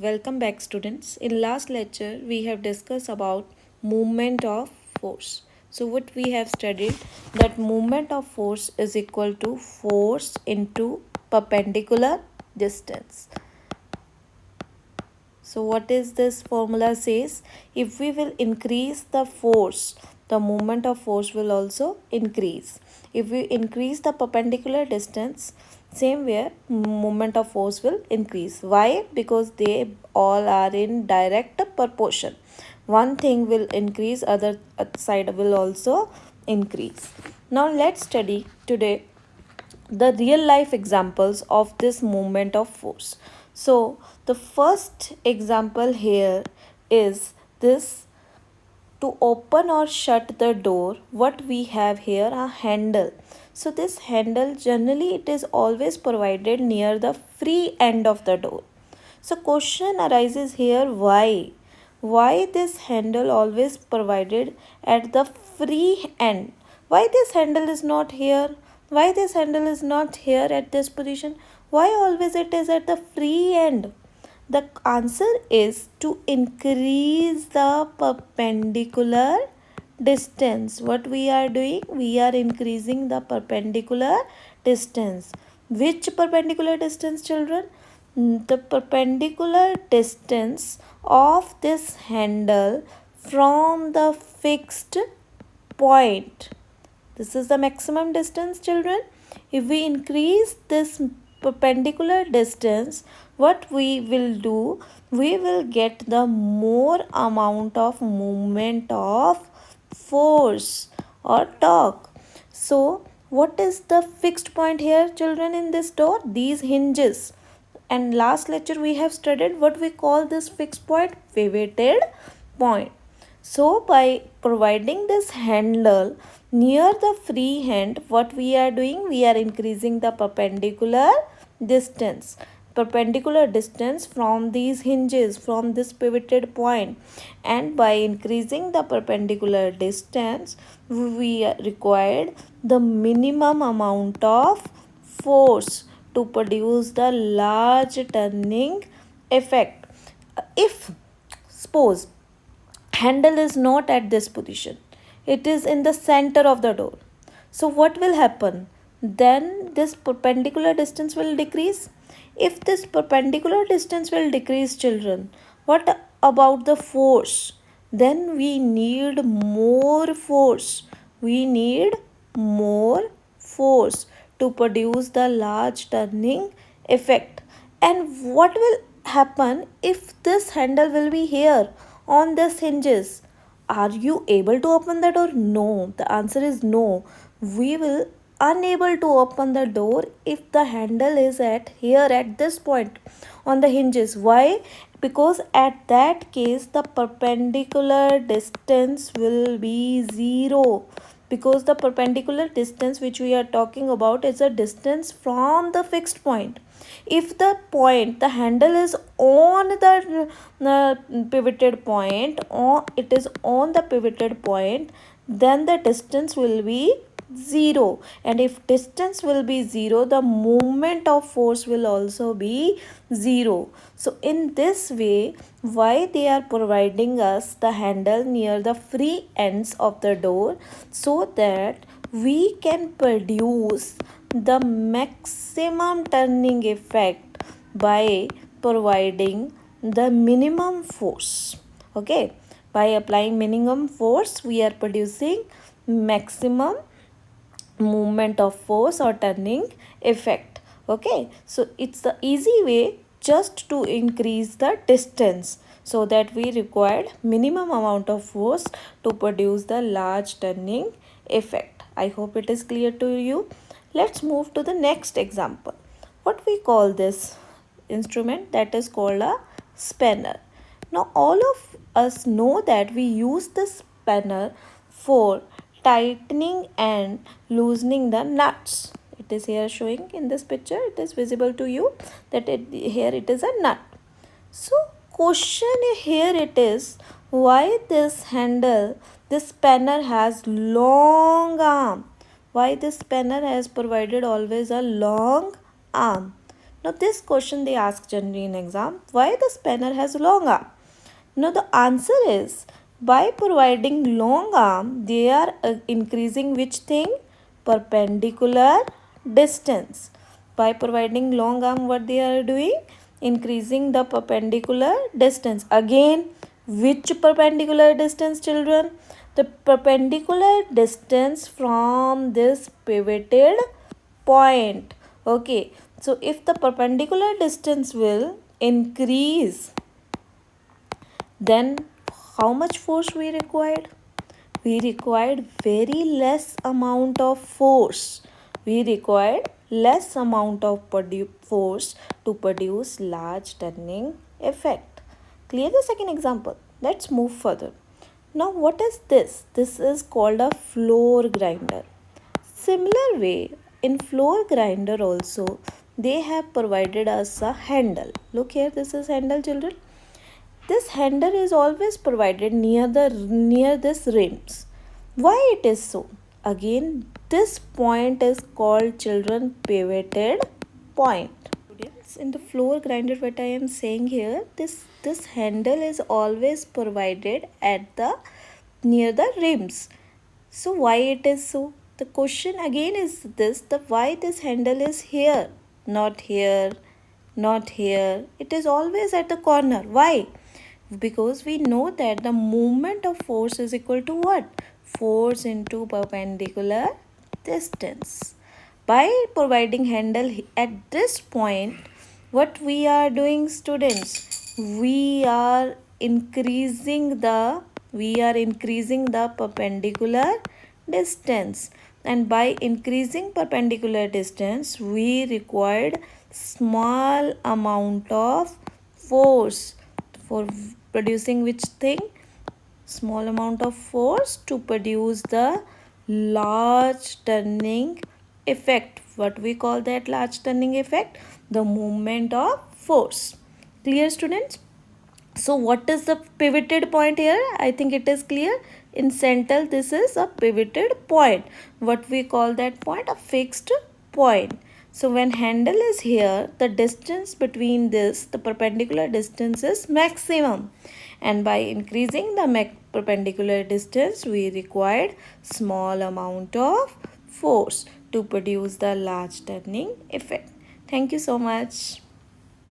Welcome back students. In last lecture we have discussed about movement of force. So what we have studied that movement of force is equal to force into perpendicular distance. So what is this formula says? If we will increase the force, the movement of force will also increase. If we increase the perpendicular distance, same way movement of force will increase. Why? Because they all are in direct proportion. One thing will increase, other side will also increase. Now let's study today the real life examples of this movement of force. So the first example here is this: to open or shut the door, what we have here, a handle. So this handle, generally it is always provided near the free end of the door. So question arises here, why this handle always provided at the free end? Why this handle is not here? Why this handle is not here at this position? Why always it is at the free end? The answer is to increase the perpendicular distance. What we are doing? We are increasing the perpendicular distance. Which perpendicular distance, children? The perpendicular distance of this handle from the fixed point. This is the maximum distance, children. If we increase this perpendicular distance, what we will do, we will get the more amount of movement of force or torque. So what is the fixed point here, children, in this door? These hinges. And last lecture we have studied what we call this fixed point, pivoted point. So by providing this handle near the free hand, what we are doing, we are increasing the perpendicular distance from these hinges, from this pivoted point. And by increasing the perpendicular distance, we required the minimum amount of force to produce the large turning effect. If suppose handle is not at this position, it is in the center of the door, so what will happen? Then this perpendicular distance will decrease. If this perpendicular distance will decrease, children, what about the force? Then we need more force. We need more force to produce the large turning effect. And what will happen if this handle will be here on this hinges? Are you able to open the door? No. The answer is no. We will unable to open the door if the handle is at here at this point on the hinges. Why? Because at that case the perpendicular distance will be 0. Because the perpendicular distance which we are talking about is a distance from the fixed point. If the point, the handle is on the pivoted point, or it is on the pivoted point, then the distance will be 0. And if distance will be 0, the movement of force will also be 0. So in this way, why they are providing us the handle near the free ends of the door, so that we can produce the maximum turning effect by providing the minimum force. Okay, by applying minimum force, we are producing maximum movement of force or turning effect. Okay, so it's the easy way just to increase the distance, so that we required minimum amount of force to produce the large turning effect. I hope it is clear to you. Let's move to the next example. What we call this instrument, that is called a spanner. Now all of us know that we use the spanner for tightening and loosening the nuts. It is here showing in this picture. It is visible to you that here it is a nut. So question here it is, why this handle, this spanner has long arm? Why this spanner has provided always a long arm? Now this question they ask generally in exam, why the spanner has long arm? Now the answer is, by providing long arm, they are increasing which thing? Perpendicular distance. By providing long arm, what they are doing? Increasing the perpendicular distance. Again, which perpendicular distance, children? The perpendicular distance from this pivoted point. Okay, so if the perpendicular distance will increase, then how much force we required? We required very less amount of force. We required less amount of force to produce large turning effect. Clear the second example. Let's move further. Now what is this? This is called a floor grinder. Similar way, in floor grinder also, they have provided us a handle. Look here, this is handle, children. This handle is always provided near this rims. Why it is so? Again, this point is called, children, pivoted point. Students, in the floor grinder, what I am saying here, this handle is always provided at the near the rims. So why it is so? The question again is this, the why this handle is here, not here, not here. It is always at the corner. Why? Because we know that the movement of force is equal to what? Force into perpendicular distance. By providing handle at this point, what we are doing, students? We are increasing the perpendicular distance, and by increasing perpendicular distance we required small amount of force for producing which thing? Small amount of force to produce the large turning effect. What we call that large turning effect? The movement of force. Clear, students? So what is the pivoted point here? I think it is clear. In center, this is a pivoted point. What we call that point? A fixed point. So when handle is here, the distance between this, the perpendicular distance is maximum. And by increasing the perpendicular distance, we required small amount of force to produce the large turning effect. Thank you so much.